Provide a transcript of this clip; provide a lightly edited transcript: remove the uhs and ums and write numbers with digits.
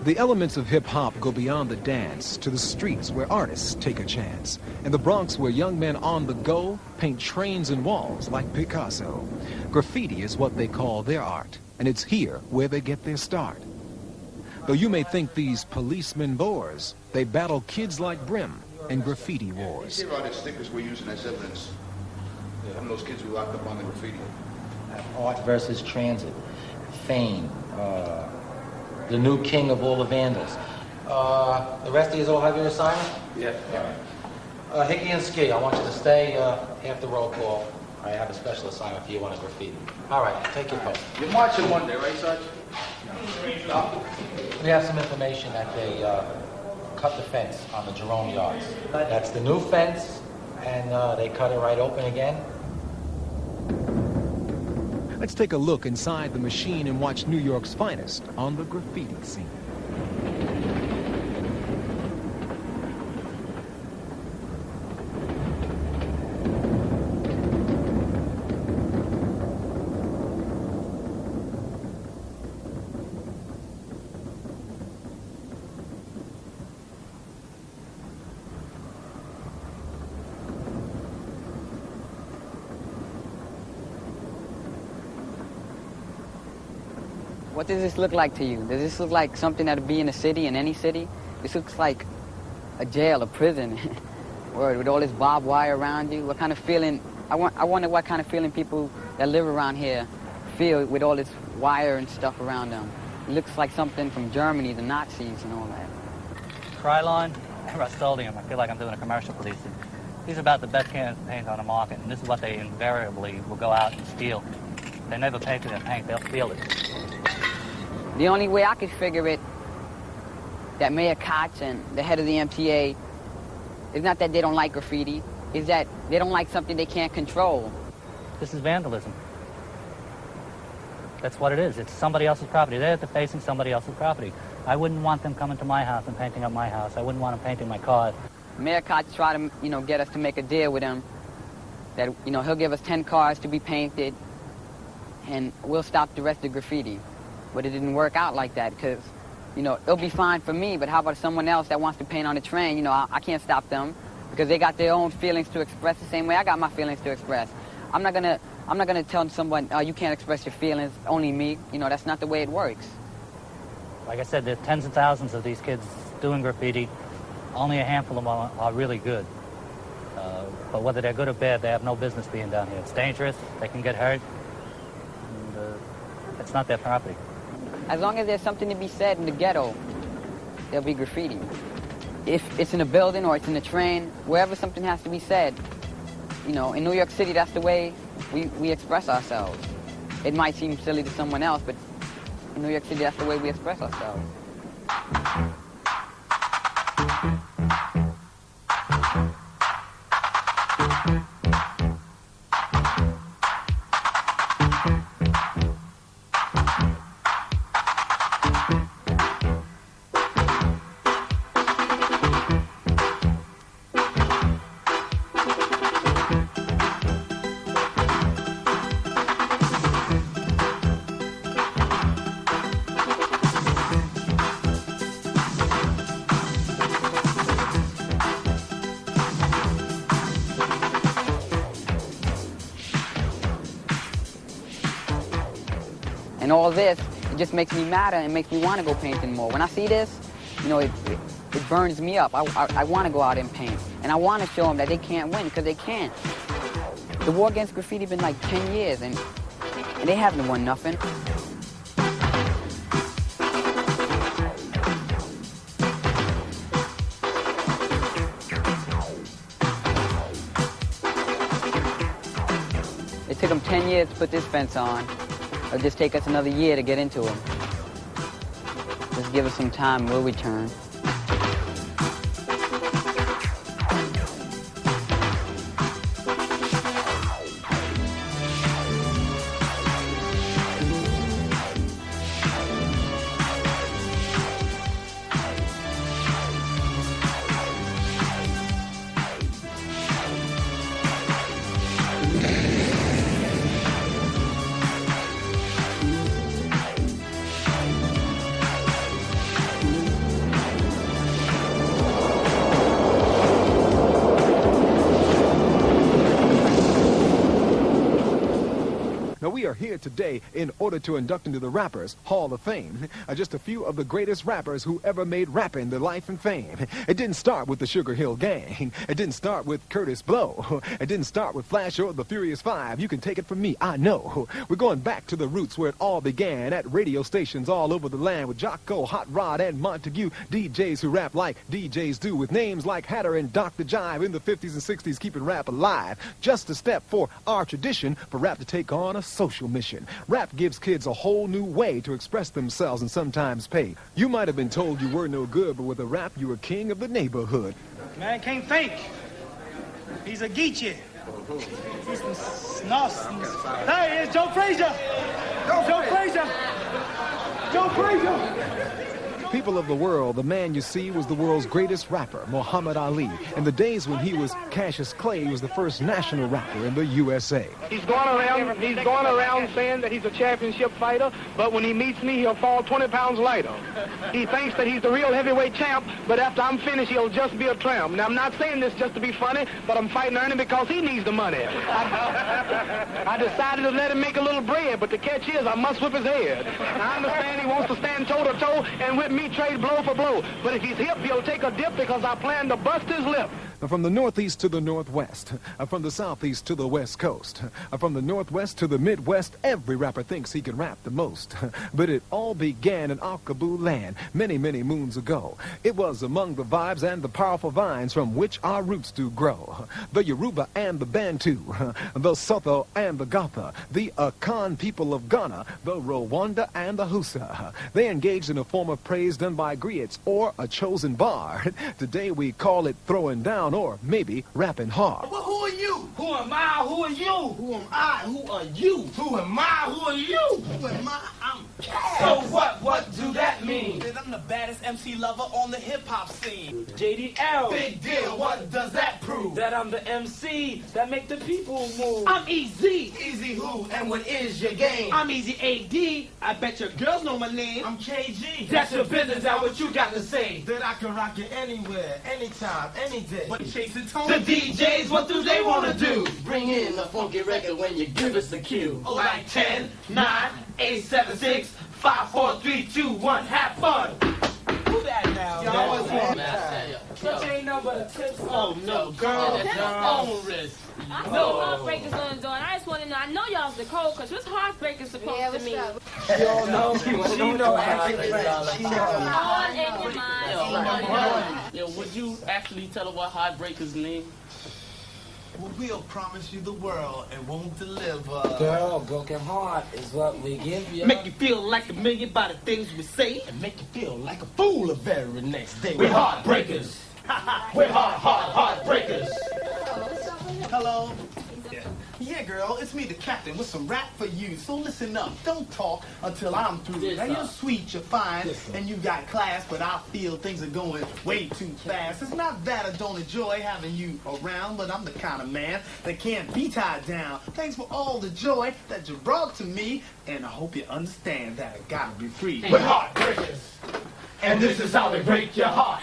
The elements of hip-hop go beyond the dance to the streets where artists take a chance. In the Bronx, where young men on the go paint trains and walls like Picasso. Graffiti is what they call their art, and it's here where they get their start. Though you may think these policemen bores, they battle kids like Brim in graffiti wars. Here are the stickers we're using as evidence from those kids who locked up on the graffiti. Art versus transit, fame, the new king of all the vandals. The rest of you all have your assignment? Yeah. All right. Hickey and Ski, I want you to stay after roll call. I have a special assignment for you on a graffiti. All right, take your post. You're marching Monday, right, Sarge? No. We have some information that they cut the fence on the Jerome Yards. That's the new fence, and they cut it right open again. Let's take a look inside the machine and watch New York's finest on the graffiti scene. What does this look like to you? Does this look like something that would be in a city, in any city? This looks like a jail, a prison, or with all this barbed wire around you. What kind of feeling, I wonder what kind of feeling people that live around here feel with all this wire and stuff around them. It looks like something from Germany, the Nazis and all that. Krylon and Rust-Oleum, I feel like I'm doing a commercial for these things. These are about the best cans of paint on the market, and this is what they invariably will go out and steal. They never pay for their paint, they'll steal it. The only way I could figure it, that Mayor Koch and the head of the MTA, is not that they don't like graffiti, is that they don't like something they can't control. This is vandalism. That's what it is. It's somebody else's property. They're defacing somebody else's property. I wouldn't want them coming to my house and painting up my house. I wouldn't want them painting my car. Mayor Koch tried to, get us to make a deal with him that, he'll give us 10 cars to be painted and we'll stop the rest of the graffiti. But it didn't work out like that because, it'll be fine for me, but how about someone else that wants to paint on the train? I can't stop them because they got their own feelings to express the same way I got my feelings to express. I'm not gonna tell someone, you can't express your feelings, only me. That's not the way it works. Like I said, there's tens of thousands of these kids doing graffiti. Only a handful of them are really good. But whether they're good or bad, they have no business being down here. It's dangerous, they can get hurt, and it's not their property. As long as there's something to be said in the ghetto, there'll be graffiti. If it's in a building or it's in a train, wherever something has to be said, in New York City, that's the way we express ourselves. It might seem silly to someone else, but in New York City, that's the way we express ourselves. And all this, it just makes me madder and makes me want to go painting more. When I see this, it burns me up. I want to go out and paint. And I want to show them that they can't win, because they can't. The war against graffiti been like 10 years, and they haven't won nothing. It took them 10 years to put this fence on. It'll just take us another year to get into them. Just give us some time, we'll return. we are here today in order to induct into the Rappers Hall of Fame just a few of the greatest rappers who ever made rapping their life and fame. It didn't start with the Sugar Hill Gang. It didn't start with Curtis Blow. It didn't start with Flash or the Furious Five. You can take it from me, I know. We're going back to the roots where it all began at radio stations all over the land with Jocko, Hot Rod, and Montague, DJs who rap like DJs do with names like Hatter and Dr. Jive in the 50s and 60s, keeping rap alive. Just a step for our tradition for rap to take on a social mission. Rap gives kids a whole new way to express themselves and sometimes pay. You might have been told you were no good, but with a rap, you were king of the neighborhood. Man can't think. He's a geechee. He's some snoss. There he is, Joe Frazier. Joe Frazier. Joe Frazier. People of the world, the man you see was the world's greatest rapper, Muhammad Ali. In the days when he was Cassius Clay, he was the first national rapper in the USA. He's going around saying that he's a championship fighter, but when he meets me, he'll fall 20 pounds lighter. He thinks that he's the real heavyweight champ, but after I'm finished, he'll just be a tramp. Now, I'm not saying this just to be funny, but I'm fighting Ernie because he needs the money. I decided to let him make a little bread, but the catch is I must whip his head. Now, I understand he wants to stand toe-to-toe and whip me trade blow for blow. But if he's hip, he'll take a dip because I plan to bust his lip. From the Northeast to the Northwest, from the Southeast to the West Coast, from the Northwest to the Midwest, every rapper thinks he can rap the most. But it all began in Akaboo land many, many moons ago. It was among the vibes and the powerful vines from which our roots do grow. The Yoruba and the Bantu, the Sotho and the Gotha, the Akan people of Ghana, the Rwanda and the Hausa. They engaged in a form of praise done by griots or a chosen bar. Today we call it throwing down, or maybe rapping hard. Well, who are you? Who am I? Who are you? Who am I? Who are you? Who am I? Who are you? Who am I? I'm Cass. So what? What do that mean? That I'm the baddest MC lover on the hip-hop scene. JDL. Big deal. What does that prove? That I'm the MC that make the people move. I'm Easy. Easy who? And what is your game? I'm Easy AD. I bet your girls know my name. I'm KG. That's your business. Now what you got to say? That I can rock it anywhere, anytime, any day. But chasing tone. The DJs, what do they want to do? Bring in a funky record when you give us the cue. Like 10, 9, 8, 7, 6, 5, 4, 3, 2, 1. Have fun. Who that now? Y'all was such ain't no but a tip. Oh no, girl. Own risk. I see Heartbreakers on the door, and I just want to know, I know y'all's the code, because what's Heartbreakers supposed to mean? Y'all know, she know Heartbreakers. She know. On in your mind. Yo, would you actually tell her what Heartbreakers mean? Well, we'll promise you the world and won't deliver. Girl, broken heart is what we give you. Make you feel like a million by the things we say, And make you feel like a fool the very next day. we're Heartbreakers. We're Heartbreakers. Hello? Yeah, girl, it's me, the captain, with some rap for you. So listen up, don't talk until I'm through. Now, you're sweet, you're fine, and you got class, but I feel things are going way too fast. It's not that I don't enjoy having you around, but I'm the kind of man that can't be tied down. Thanks for all the joy that you brought to me, and I hope you understand that I gotta be free. We're Heartbreakers. And this is how we break your heart.